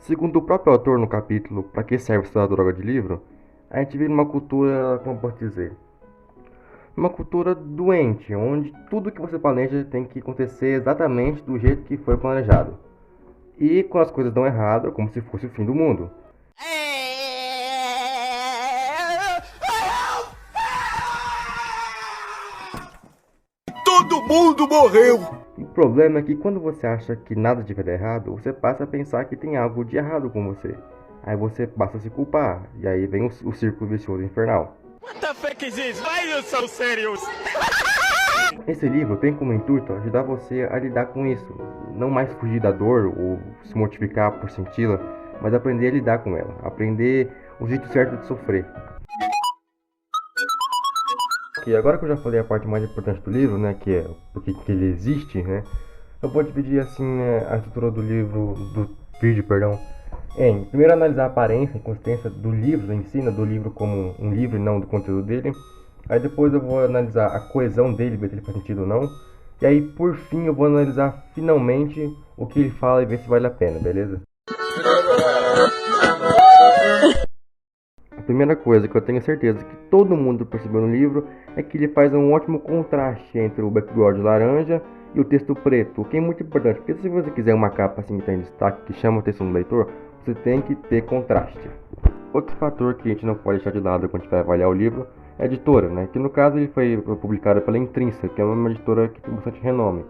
Segundo o próprio autor no capítulo Pra que serve estudar droga de livro, a gente vive numa cultura, como posso dizer, uma cultura doente, onde tudo que você planeja tem que acontecer exatamente do jeito que foi planejado. E quando as coisas dão errado, é como se fosse o fim do mundo. Todo mundo morreu! E o problema é que quando você acha que nada deve dar errado, você passa a pensar que tem algo de errado com você. Aí você passa a se culpar, e aí vem o círculo vicioso infernal. What the fuck is this? Why are you so serious? Esse livro tem como intuito ajudar você a lidar com isso, não mais fugir da dor ou se mortificar por senti-la, mas aprender a lidar com ela, aprender o jeito certo de sofrer. E agora que eu já falei a parte mais importante do livro, né, que é porque que ele existe, né, eu vou dividir assim, né, a estrutura do livro, do vídeo, perdão, em primeiro analisar a aparência e consistência do livro em si, né, do livro como um livro e não do conteúdo dele. Aí depois eu vou analisar a coesão dele, ver se ele faz sentido ou não. E aí por fim eu vou analisar finalmente o que ele fala e ver se vale a pena, beleza? A primeira coisa que eu tenho certeza que todo mundo percebeu no livro é que ele faz um ótimo contraste entre o background laranja e o texto preto, o que é muito importante, porque se você quiser uma capa assim que tem destaque, que chama a atenção do leitor, você tem que ter contraste. Outro fator que a gente não pode deixar de lado quando a gente vai avaliar o livro é a editora, né? Que no caso ele foi publicado pela Intrínseca, que é uma editora que tem bastante renome.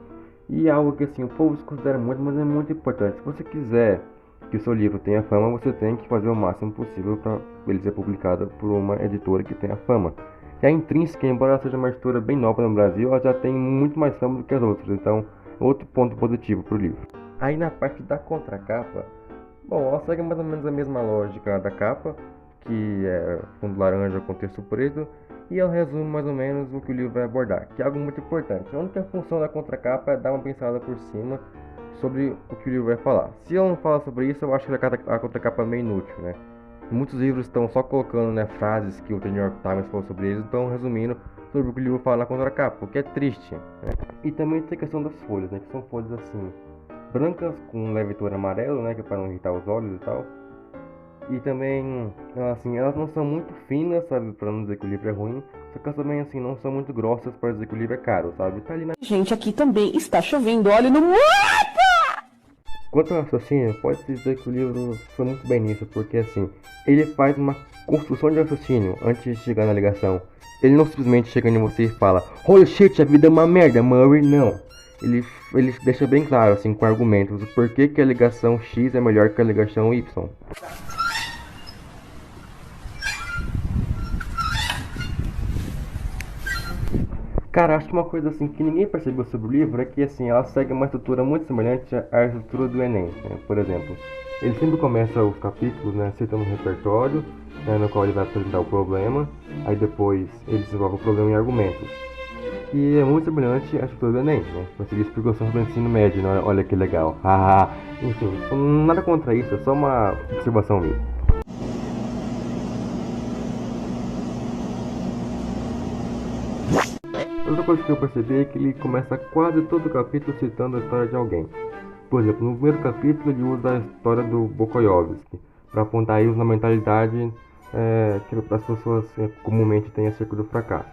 E é algo que assim, o povo se considera muito, mas é muito importante. Se você quiser que o seu livro tenha fama, você tem que fazer o máximo possível para ele ser publicado por uma editora que tenha fama. E a Intrínseca, embora ela seja uma editora bem nova no Brasil, ela já tem muito mais fama do que as outras, então outro ponto positivo para o livro. Aí na parte da contracapa, bom, ela segue mais ou menos a mesma lógica da capa, que é fundo laranja com texto preto, e ela resume mais ou menos o que o livro vai abordar, que é algo muito importante. A única função da contracapa é dar uma pincelada por cima sobre o que o livro vai falar. Se ela não fala sobre isso, eu acho que a contracapa é meio inútil, né? Muitos livros estão só colocando, né, frases que o The New York Times falou sobre eles, então resumindo sobre o que o livro fala na contracapa, o que é triste, né? E também tem a questão das folhas, né, que são folhas assim, brancas com um leve tom amarelo, né, que é para não irritar os olhos e tal. E também, assim, elas não são muito finas, sabe, para não dizer que o livro é ruim, só que elas também, assim, não são muito grossas para dizer que o livro é caro, sabe? Tá ali na... Gente, aqui também está chovendo óleo no... Quanto ao raciocínio, pode-se dizer que o livro foi muito bem nisso, porque, assim, ele faz uma construção de raciocínio antes de chegar na ligação. Ele não simplesmente chega em você e fala, holy shit, a vida é uma merda, Murray, não. Ele deixa bem claro, assim, com argumentos, o porquê que a ligação X é melhor que a ligação Y. Cara, acho que uma coisa assim que ninguém percebeu sobre o livro é que assim, ela segue uma estrutura muito semelhante à estrutura do Enem, né? Por exemplo, ele sempre começa os capítulos, né, citando um repertório, né, no qual ele vai apresentar o problema, aí depois ele desenvolve o problema em argumentos. E é muito semelhante à estrutura do Enem, né? Conseguir explicação do ensino médio, né? Olha que legal. Enfim, nada contra isso, é só uma observação minha. Outra coisa que eu percebi é que ele começa quase todo o capítulo citando a história de alguém. Por exemplo, no primeiro capítulo ele usa a história do Bokoyovsky para apontar erros na mentalidade que as pessoas comumente têm acerca do fracasso.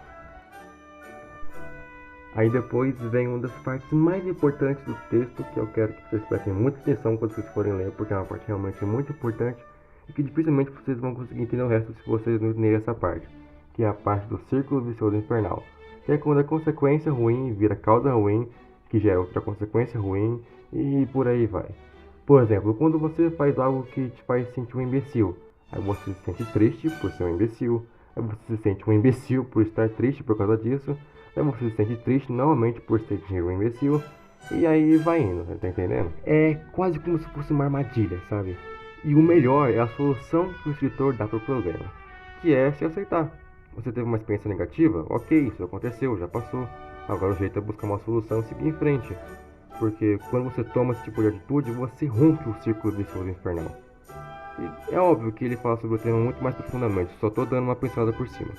Aí depois vem uma das partes mais importantes do texto, que eu quero que vocês prestem muita atenção quando vocês forem ler, porque é uma parte realmente muito importante e que dificilmente vocês vão conseguir entender o resto se vocês não entenderem essa parte, que é a parte do círculo vicioso infernal. Que é quando a consequência ruim vira causa ruim, que gera outra consequência ruim, e por aí vai. Por exemplo, quando você faz algo que te faz sentir um imbecil, aí você se sente triste por ser um imbecil, aí você se sente um imbecil por estar triste por causa disso, aí você se sente triste novamente por ser um imbecil, e aí vai indo, tá entendendo? É quase como se fosse uma armadilha, sabe? E o melhor é a solução que o escritor dá para o problema, que é se aceitar. Você teve uma experiência negativa? Ok, isso aconteceu, já passou. Agora o jeito é buscar uma solução e seguir em frente. Porque quando você toma esse tipo de atitude, você rompe o círculo vicioso infernal. E é óbvio que ele fala sobre o tema muito mais profundamente, só tô dando uma pincelada por cima.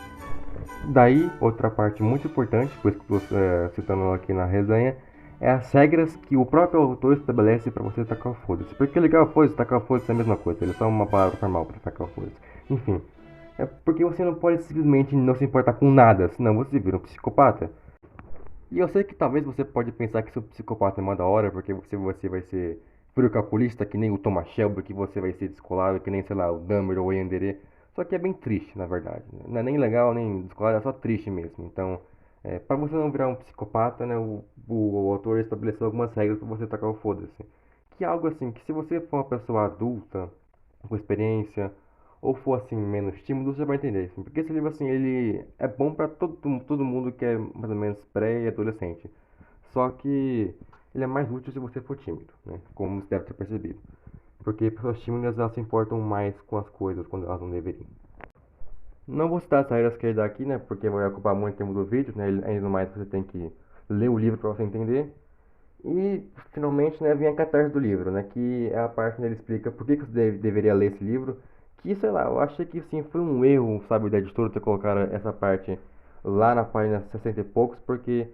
Daí, outra parte muito importante, por isso que eu estou citando aqui na resenha, é as regras que o próprio autor estabelece para você tacar o foda-se. Porque ligar o foda-se e tacar o foda-se é a mesma coisa, ele é só uma palavra formal para tacar o foda-se. Enfim, é porque você não pode simplesmente não se importar com nada, senão você vira um psicopata. E eu sei que talvez você pode pensar que seu psicopata é mó da hora, porque você vai ser frio calculista que nem o Thomas Shelby, que você vai ser descolado que nem, sei lá, o Dumbledore ou o Yandere. Só que é bem triste, na verdade. Não é nem legal, nem descolado, é só triste mesmo. Então, para você não virar um psicopata, né, o autor estabeleceu algumas regras para você tacar o foda-se. Que é algo assim, que se você for uma pessoa adulta, com experiência, ou for assim, menos tímido, você vai entender, assim. Porque esse livro, assim, ele é bom pra todo mundo que é mais ou menos pré e adolescente. Só que ele é mais útil se você for tímido, né? Como você deve ter percebido. Porque pessoas tímidas, elas se importam mais com as coisas quando elas não deveriam. Não vou citar as regras que ele dá aqui, né? Porque vai ocupar muito tempo do vídeo, né? Ainda mais você tem que ler o livro para você entender. E finalmente, né, vem a catarse do livro, né, que é a parte onde ele explica por que você deveria ler esse livro. Que, sei lá, eu achei que sim, foi um erro, sabe, da editora ter colocado essa parte lá na página 60 e poucos, porque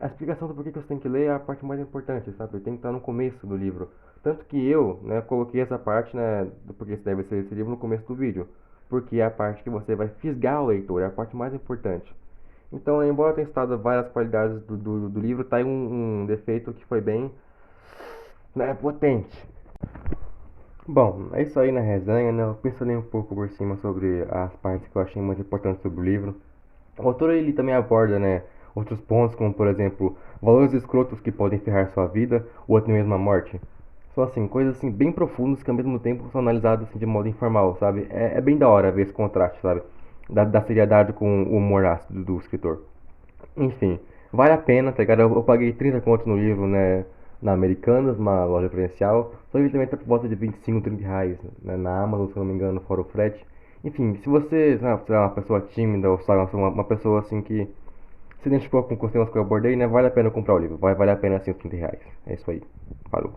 a explicação do porquê que você tem que ler é a parte mais importante, sabe, tem que estar no começo do livro. Tanto que eu, né, coloquei essa parte, né, do porquê você deve ler esse livro no começo do vídeo, porque é a parte que você vai fisgar o leitor, é a parte mais importante. Então, embora tenha citado várias qualidades do livro, tá aí um defeito que foi bem, né, potente. Bom, é isso aí na resenha, né? Eu pensei um pouco por cima sobre as partes que eu achei mais importantes sobre o livro. O autor ele também aborda, né, outros pontos, como por exemplo, valores escrotos que podem ferrar sua vida ou até mesmo a morte. São assim, coisas assim bem profundas que ao mesmo tempo são analisadas assim, de modo informal, sabe? É bem da hora ver esse contraste, sabe? Da seriedade com o humor ácido do escritor. Enfim, vale a pena, tá ligado? Eu paguei 30 contos no livro, né? Na Americanas, uma loja presencial. Só que ele também tá por volta de 25, 30 reais, né, na Amazon, se eu não me engano, fora o frete. Enfim, se você, sabe, é uma pessoa tímida ou sabe, uma pessoa assim que se identificou com os temas que eu abordei, né? Vale a pena comprar o livro. Vai valer a pena assim os 30 reais. É isso aí. Falou.